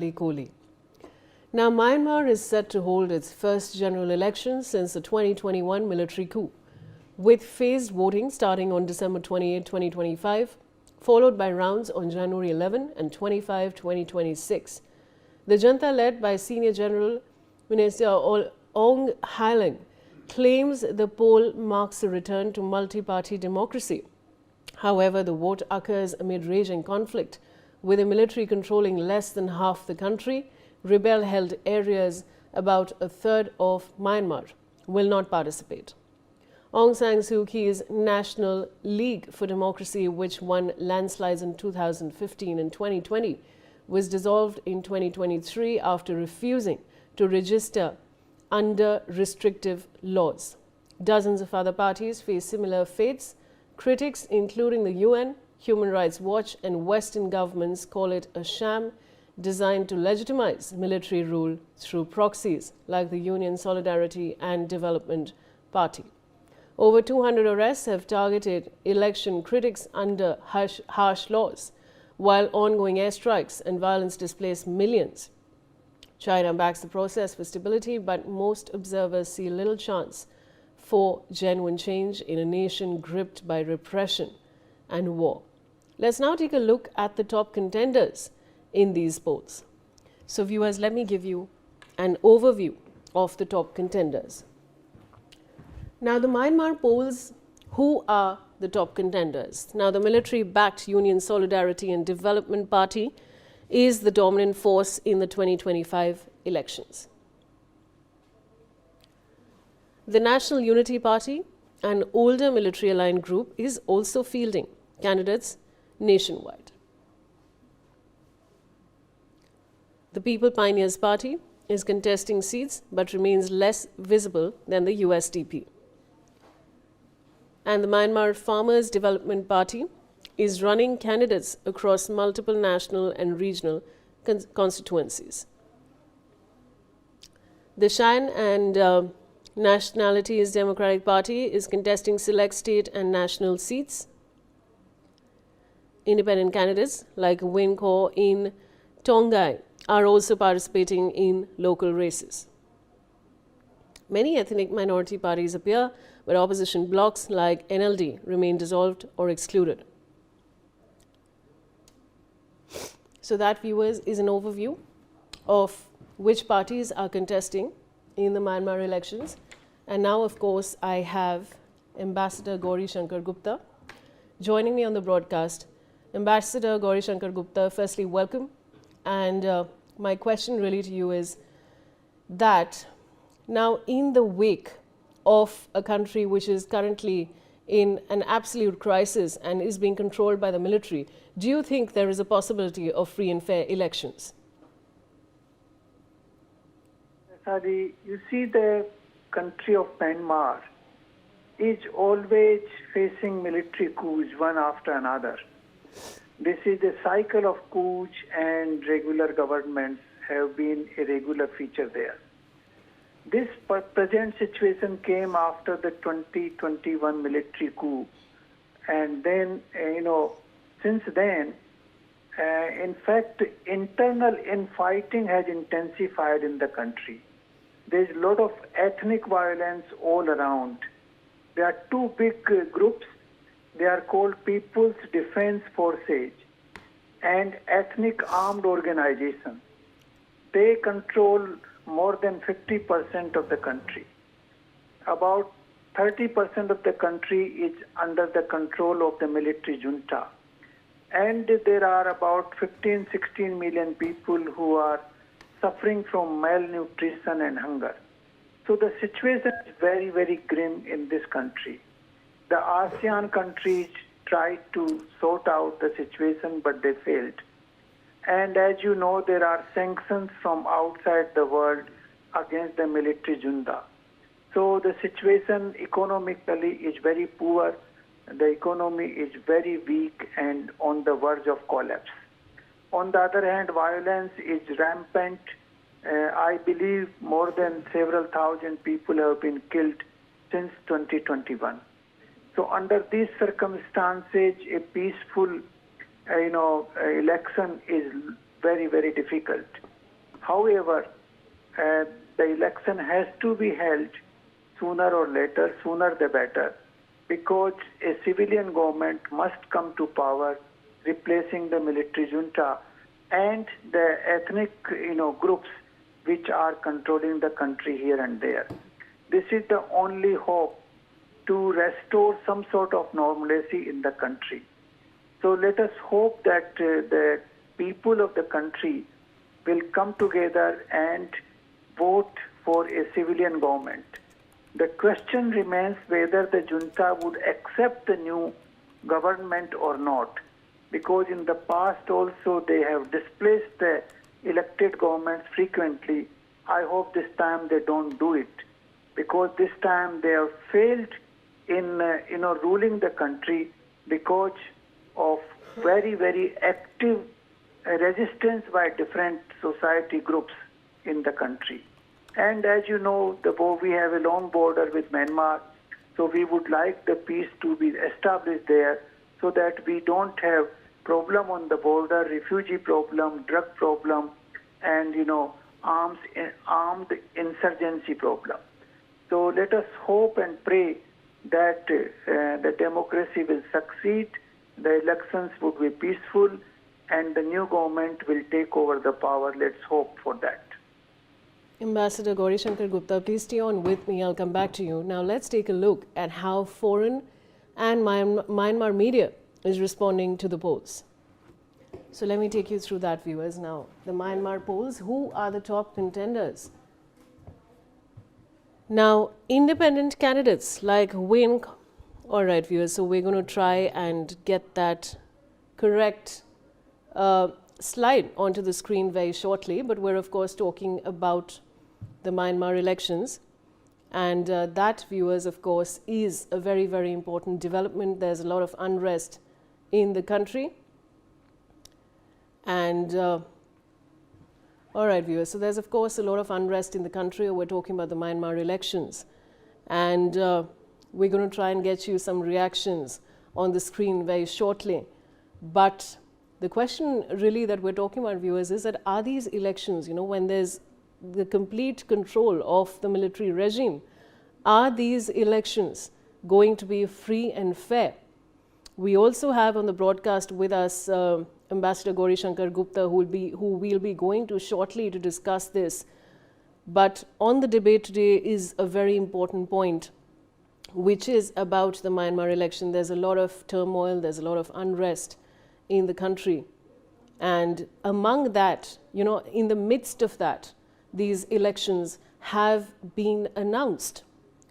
Kohli. Now, Myanmar is set to hold its first general election since the 2021 military coup, with phased voting starting on December 28, 2025, followed by rounds on January 11 and 25, 2026. The junta, led by Senior General Minister Aung claims the poll marks a return to multi-party democracy. However, the vote occurs amid raging conflict, with the military controlling less than half the country. Rebel-held areas, about a third of Myanmar, will not participate. Aung San Suu Kyi's National League for Democracy, which won landslides in 2015 and 2020, was dissolved in 2023 after refusing to register under restrictive laws. Dozens of other parties face similar fates. Critics, including the UN, Human Rights Watch, and Western governments, call it a sham designed to legitimize military rule through proxies like the Union Solidarity and Development Party. Over 200 arrests have targeted election critics under harsh laws, while ongoing airstrikes and violence displace millions. China backs the process for stability, but most observers see little chance for genuine change in a nation gripped by repression and war. Let's now take a look at the top contenders in these polls. So viewers, let me give you an overview of the top contenders. Now, the Myanmar polls, who are the top contenders? Now, the military-backed Union Solidarity and Development Party is the dominant force in the 2025 elections. The National Unity Party, an older military-aligned group, is also fielding candidates nationwide. The People Pioneers Party is contesting seats but remains less visible than the USDP. And the Myanmar Farmers Development Party is running candidates across multiple national and regional constituencies. The Shan and Nationalities Democratic Party is contesting select state and national seats. Independent candidates like Win Khaw in Tongai are also participating in local races. Many ethnic minority parties appear, but opposition blocs like NLD remain dissolved or excluded. So that, viewers, is an overview of which parties are contesting in the Myanmar elections. And now, of course, I have Ambassador Gauri Shankar Gupta joining me on the broadcast. Ambassador Gauri Shankar Gupta, firstly, welcome. And my question really to you is that now, in the wake of a country which is currently in an absolute crisis and is being controlled by the military, do you think there is a possibility of free and fair elections? Sadi, you see, the country of Myanmar is always facing military coups one after another. This is the cycle of coups, and regular governments have been a regular feature there. This present situation came after the 2021 military coup, and then, since then, in fact, internal infighting has intensified in the country. There is a lot of ethnic violence all around. There are two big groups. They are called People's Defense Forces and Ethnic Armed Organizations. They control more than 50% of the country. About 30% of the country is under the control of the military junta. And there are about 15-16 million people who are suffering from malnutrition and hunger. So the situation is very, very grim in this country. The ASEAN countries tried to sort out the situation, but they failed. And as you know, there are sanctions from outside the world against the military junta. So the situation economically is very poor. The economy is very weak and on the verge of collapse. On the other hand, violence is rampant. I believe more than several thousand people have been killed since 2021. So under these circumstances, a peaceful election is very, very difficult. However, the election has to be held sooner or later, sooner the better, because a civilian government must come to power, replacing the military junta and the ethnic groups which are controlling the country here and there. This is the only hope to restore some sort of normalcy in the country. So let us hope that the people of the country will come together and vote for a civilian government. The question remains whether the junta would accept the new government or not, because in the past also they have displaced the elected governments frequently. I hope this time they don't do it, because this time they have failed in ruling the country because of very, very active resistance by different society groups in the country. And as you know, we have a long border with Myanmar, so we would like the peace to be established there so that we don't have problem on the border, refugee problem, drug problem, and armed insurgency problem. So let us hope and pray that the democracy will succeed, the elections would be peaceful, and the new government will take over the power. Let's hope for that. Ambassador Gauri Shankar Gupta, please stay on with me. I'll come back to you. Now let's take a look at how foreign and Myanmar media is responding to the polls. So let me take you through that, viewers. Now, the Myanmar polls, who are the top contenders? Now, independent candidates like Win. All right, viewers, so we're going to try and get that correct slide onto the screen very shortly, but we're of course talking about the Myanmar elections, and that, viewers, of course is a very, very important development. There's a lot of unrest in the country, and all right, viewers, so there's of course a lot of unrest in the country. We're talking about the Myanmar elections, and we're going to try and get you some reactions on the screen very shortly. But the question really that we're talking about, viewers, is that are these elections, when there's the complete control of the military regime, are these elections going to be free and fair? We also have on the broadcast with us Ambassador Gauri Shankar Gupta, who will be going to shortly to discuss this. But on the debate today is a very important point, which is about the Myanmar election. There's a lot of turmoil, there's a lot of unrest in the country. And among that, in the midst of that, these elections have been announced.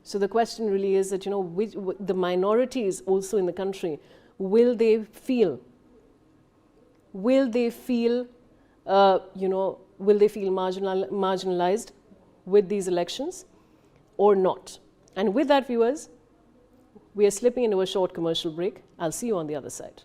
So the question really is that, the minorities also in the country, will they feel marginalized with these elections or not? And with that, viewers, we are slipping into a short commercial break. I'll see you on the other side.